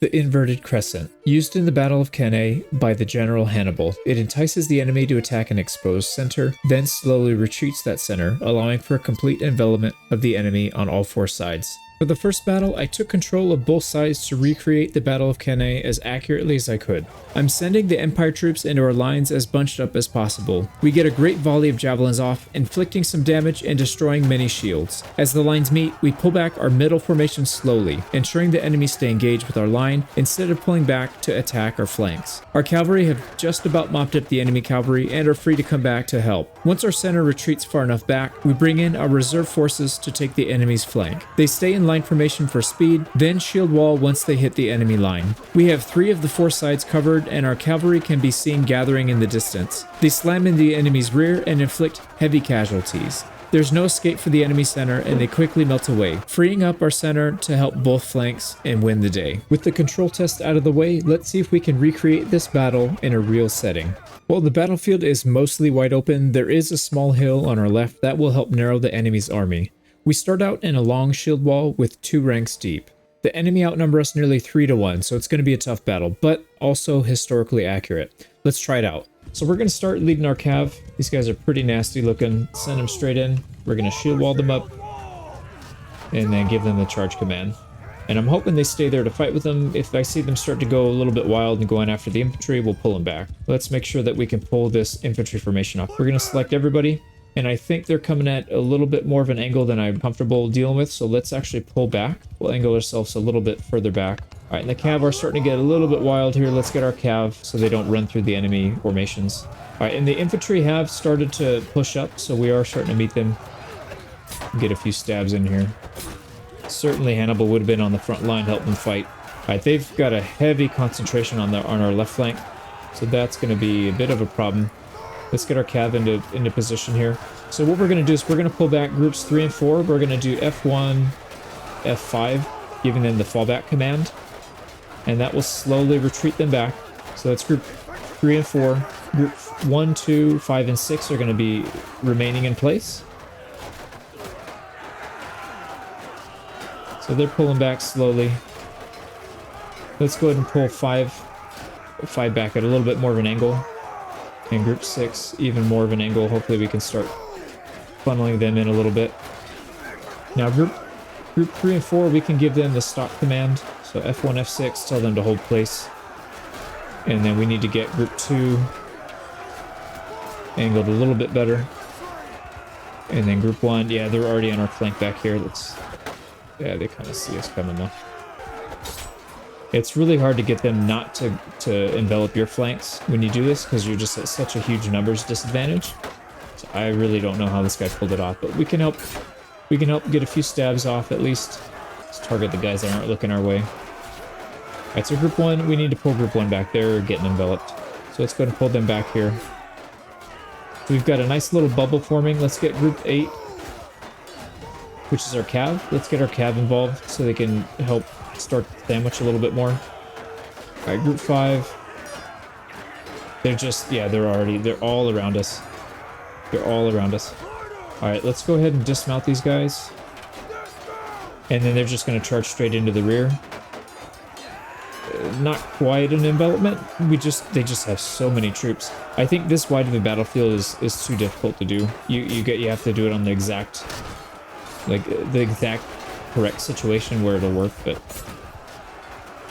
The inverted crescent. Used in the Battle of Cannae by the general Hannibal, it entices the enemy to attack an exposed center, then slowly retreats that center, allowing for a complete envelopment of the enemy on all four sides. For the first battle, I took control of both sides to recreate the Battle of Cannae as accurately as I could. I'm sending the Empire troops into our lines as bunched up as possible. We get a great volley of javelins off, inflicting some damage and destroying many shields. As the lines meet, we pull back our middle formation slowly, ensuring the enemy stay engaged with our line instead of pulling back to attack our flanks. Our cavalry have just about mopped up the enemy cavalry and are free to come back to help. Once our center retreats far enough back, we bring in our reserve forces to take the enemy's flank. They stay in line formation for speed, then shield wall once they hit the enemy line. We have 3 of the 4 sides covered and our cavalry can be seen gathering in the distance. They slam in the enemy's rear and inflict heavy casualties. There's no escape for the enemy center and they quickly melt away, freeing up our center to help both flanks and win the day. With the control test out of the way, let's see if we can recreate this battle in a real setting. While the battlefield is mostly wide open, there is a small hill on our left that will help narrow the enemy's army. We start out in a long shield wall with 2 ranks deep. The enemy outnumber us nearly 3 to 1, so it's going to be a tough battle, but also historically accurate. Let's try it out. So we're going to start leading our cav. These guys are pretty nasty looking. Send them straight in. We're going to shield wall them up and then give them the charge command. And I'm hoping they stay there to fight with them. If I see them start to go a little bit wild and going after the infantry, we'll pull them back. Let's make sure that we can pull this infantry formation off. We're going to select everybody. And I think they're coming at a little bit more of an angle than I'm comfortable dealing with, so let's actually pull back. We'll angle ourselves a little bit further back. All right, and the cav are starting to get a little bit wild here. Let's get our cav so they don't run through the enemy formations. All right, and the infantry have started to push up, so we are starting to meet them. Get a few stabs in here. Certainly Hannibal would have been on the front line to help them fight. All right, they've got a heavy concentration on our left flank, so that's going to be a bit of a problem. Let's get our cav into position here. So what we're going to do is we're going to pull back groups 3 and 4. We're going to do F1, F5, giving them the fallback command. And that will slowly retreat them back. So that's group 3 and 4. Group 1, 2, 5, and 6 are going to be remaining in place. So they're pulling back slowly. Let's go ahead and pull 5 back at a little bit more of an angle. And group 6, even more of an angle. Hopefully we can start funneling them in a little bit. Now group 3 and 4, we can give them the stock command. So F1, F6, tell them to hold place. And then we need to get group 2 angled a little bit better. And then group 1, yeah, they're already on our flank back here. Yeah, they kind of see us coming though. It's really hard to get them not to envelop your flanks when you do this, because you're just at such a huge numbers disadvantage. So I really don't know how this guy pulled it off, but we can help get a few stabs off at least. Let's target the guys that aren't looking our way. Alright, so group 1, we need to pull group 1 back. They're getting enveloped. So let's go ahead and pull them back here. So we've got a nice little bubble forming. Let's get group 8, which is our cav. Let's get our cav involved so they can help start the sandwich a little bit more. All right, group 5. They're just, yeah, they're all around us. They're all around us. All right, let's go ahead and dismount these guys. And then they're just going to charge straight into the rear. Not quite an envelopment. They just have so many troops. I think this wide of a battlefield is too difficult to do. You have to do it on the exact correct situation where it'll work, but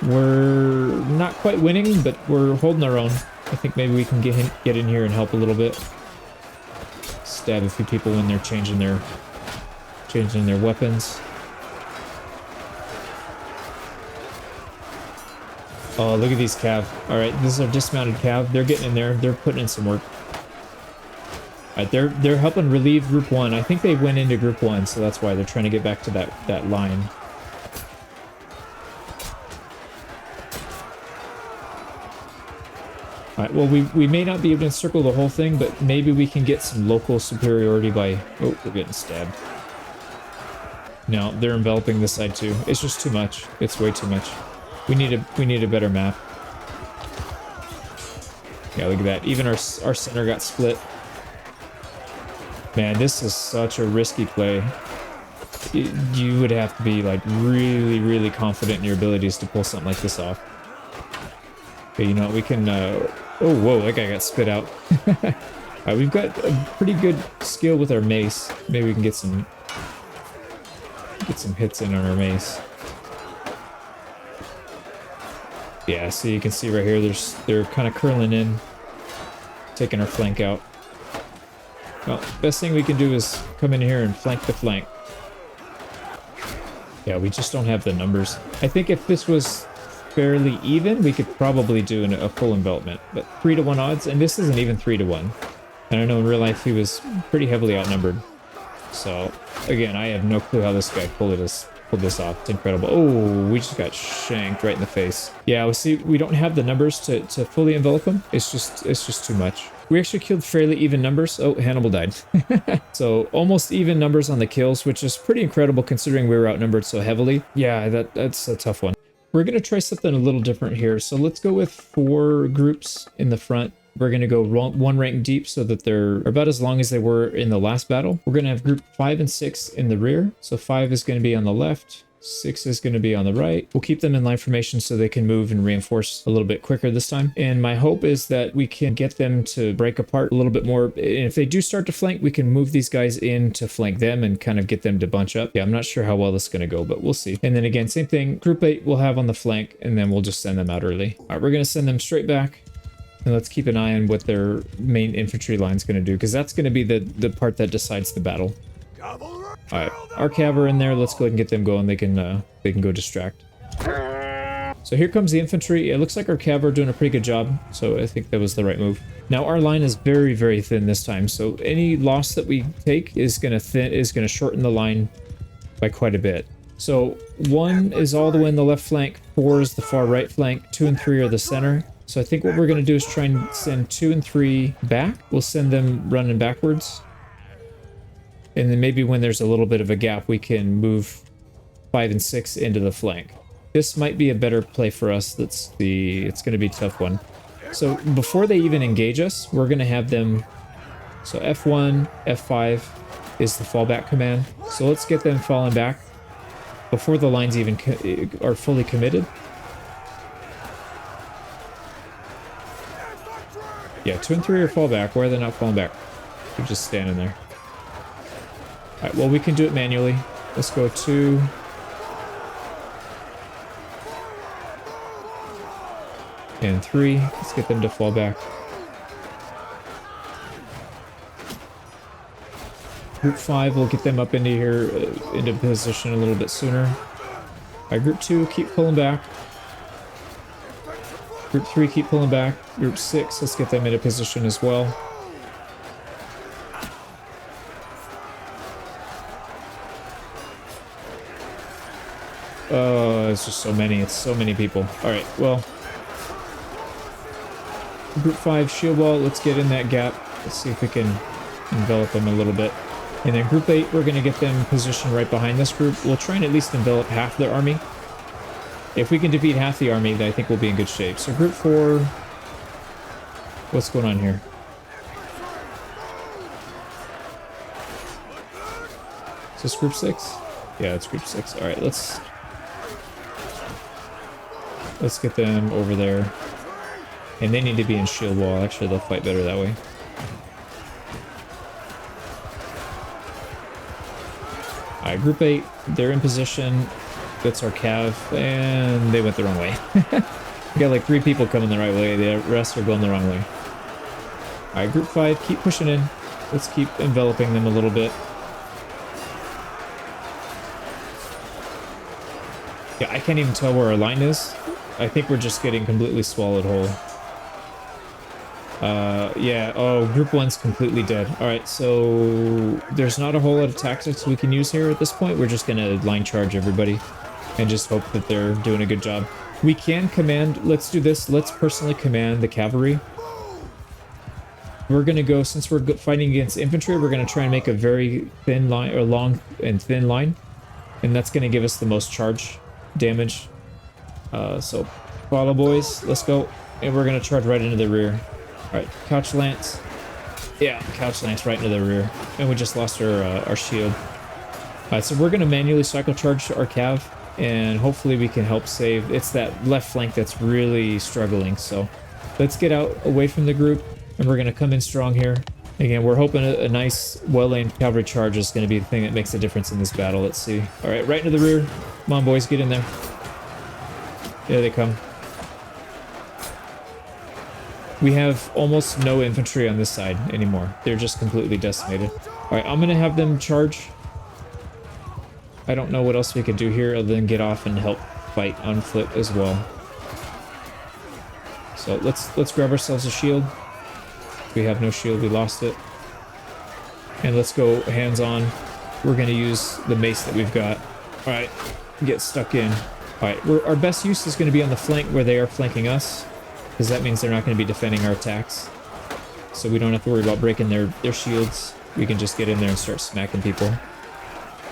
we're not quite winning, but we're holding our own. I think maybe we can get in here and help a little bit. Stab a few people when they're changing their weapons. Oh, look at these cav. All right, this is our dismounted cav. They're getting in there. They're putting in some work. All right, they're helping relieve group 1. I think they went into group 1, so that's why they're trying to get back to that line. All right, well, we may not be able to encircle the whole thing, but maybe we can get some local superiority by... Oh, we're getting stabbed. No, they're enveloping this side too. It's just too much. It's way too much. We need a better map. Yeah, look at that. Even our center got split. Man, this is such a risky play. You would have to be like really, really confident in your abilities to pull something like this off. Okay, you know what, we can, oh, whoa, that guy got spit out. We've got a pretty good skill with our mace. Maybe we can get some hits in on our mace. Yeah, so you can see right here, they're kind of curling in, taking our flank out. Well, best thing we can do is come in here and flank the flank. Yeah, we just don't have the numbers. I think if this was fairly even, we could probably do a full envelopment. But 3-to-1 odds, and this isn't even 3-to-1. And I know in real life he was pretty heavily outnumbered. So, again, I have no clue how this guy pulled this off. It's incredible. Oh, we just got shanked right in the face. Yeah, we don't have the numbers to fully envelop him. It's just too much. We actually killed fairly even numbers. Oh, Hannibal died. So almost even numbers on the kills, which is pretty incredible considering we were outnumbered so heavily. Yeah, that's a tough one. We're going to try something a little different here. So let's go with 4 groups in the front. We're going to go 1 rank deep so that they're about as long as they were in the last battle. We're going to have group 5 and 6 in the rear. So 5 is going to be on the left. 6 is going to be on the right. We'll keep them in line formation so they can move and reinforce a little bit quicker this time. And my hope is that we can get them to break apart a little bit more. And if they do start to flank, we can move these guys in to flank them and kind of get them to bunch up. Yeah, I'm not sure how well this is going to go, but we'll see. And then again, same thing. Group 8 we'll have on the flank, and then we'll just send them out early. All right, we're going to send them straight back. And let's keep an eye on what their main infantry line is going to do, because that's going to be the part that decides the battle. Alright, our cav are in there. Let's go ahead and get them going. They can go distract. So here comes the infantry. It looks like our cav are doing a pretty good job, so I think that was the right move. Now our line is very, very thin this time, so any loss that we take is gonna shorten the line by quite a bit. So 1 is all the way in the left flank, 4 is the far right flank, 2 and 3 are the center. So I think what we're gonna do is try and send 2 and 3 back. We'll send them running backwards. And then maybe when there's a little bit of a gap, we can move 5 and 6 into the flank. This might be a better play for us. It's going to be a tough one. So before they even engage us, we're going to have them... So F1, F5 is the fallback command. So let's get them falling back before the lines even are fully committed. Yeah, 2 and 3 are fall back. Why are they not falling back? They're just standing there. Alright, well, we can do it manually. Let's go 2. And 3. Let's get them to fall back. Group 5, we'll get them up into here, into position a little bit sooner. Alright, Group 2, keep pulling back. Group 3, keep pulling back. Group 6, let's get them into position as well. Oh, it's just so many. It's so many people. Alright, well. Group 5, shield wall. Let's get in that gap. Let's see if we can envelop them a little bit. And then Group 8, we're going to get them positioned right behind this group. We'll try and at least envelop half their army. If we can defeat half the army, then I think we'll be in good shape. So Group 4... What's going on here? Is this Group 6? Yeah, it's Group 6. Alright, let's get them over there. And they need to be in shield wall. Actually, they'll fight better that way. Alright, Group 8, they're in position. That's our cav, and they went the wrong way. We got like 3 people coming the right way, the rest are going the wrong way. Alright, Group 5, keep pushing in. Let's keep enveloping them a little bit. Yeah, I can't even tell where our line is. I think we're just getting completely swallowed whole. Yeah, oh, Group 1's completely dead. Alright, so there's not a whole lot of tactics we can use here at this point. We're just gonna line charge everybody and just hope that they're doing a good job. We can command, let's do this, let's personally command the cavalry. We're gonna go, since we're fighting against infantry, we're gonna try and make a very thin line, or long and thin line. And that's gonna give us the most charge damage. So follow, boys, let's go. And we're gonna charge right into the rear. Alright, couch lance. Yeah, couch lance right into the rear. And we just lost our shield. Alright, so we're going to manually cycle charge our cav, and hopefully we can help save. It's that left flank that's really struggling, so let's get out away from the group, and we're going to come in strong here. Again, we're hoping a nice, well-aimed cavalry charge is going to be the thing that makes a difference in this battle. Let's see. Alright, right into the rear. Come on, boys, get in there. There they come. We have almost no infantry on this side anymore. They're just completely decimated. Alright, I'm going to have them charge. I don't know what else we could do here other than get off and help fight on foot as well. So let's grab ourselves a shield. We have no shield, we lost it. And let's go hands-on. We're going to use the mace that we've got. Alright, get stuck in. Alright, our best use is going to be on the flank where they are flanking us, because that means they're not going to be defending our attacks. So we don't have to worry about breaking their shields. We can just get in there and start smacking people.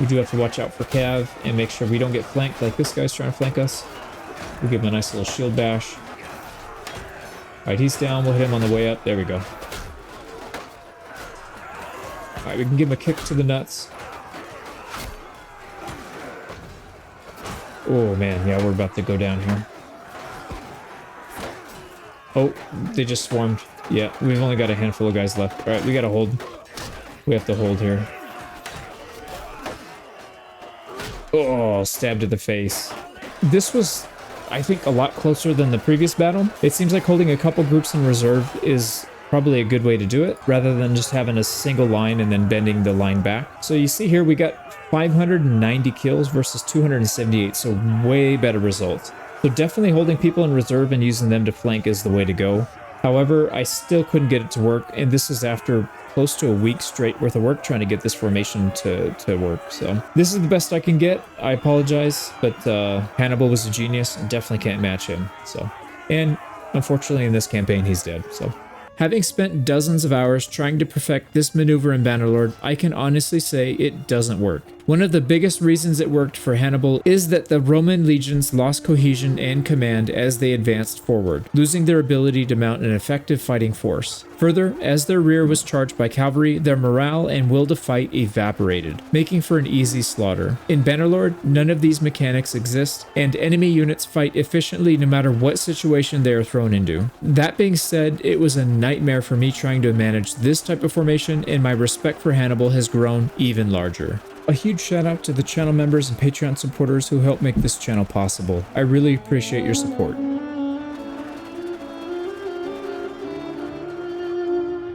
We do have to watch out for cav and make sure we don't get flanked like this guy's trying to flank us. We'll give him a nice little shield bash. Alright, he's down. We'll hit him on the way up. There we go. Alright, we can give him a kick to the nuts. Oh, man. Yeah, we're about to go down here. Oh, they just swarmed. Yeah, we've only got a handful of guys left. Alright, we gotta hold. We have to hold here. Oh, stabbed to the face. This was, I think, a lot closer than the previous battle. It seems like holding a couple groups in reserve is probably a good way to do it, rather than just having a single line and then bending the line back. So you see here, we got 590 kills versus 278, so way better results. So definitely holding people in reserve and using them to flank is the way to go. However, I still couldn't get it to work, and this is after close to a week straight worth of work trying to get this formation to work. So this is the best I can get. I apologize, but Hannibal was a genius and definitely can't match him. So, and unfortunately in this campaign he's dead. So having spent dozens of hours trying to perfect this maneuver in Bannerlord, I can honestly say it doesn't work. One of the biggest reasons it worked for Hannibal is that the Roman legions lost cohesion and command as they advanced forward, losing their ability to mount an effective fighting force. Further, as their rear was charged by cavalry, their morale and will to fight evaporated, making for an easy slaughter. In Bannerlord, none of these mechanics exist, and enemy units fight efficiently no matter what situation they are thrown into. That being said, it was a nightmare for me trying to manage this type of formation, and my respect for Hannibal has grown even larger. A huge shout out to the channel members and Patreon supporters who help make this channel possible. I really appreciate your support.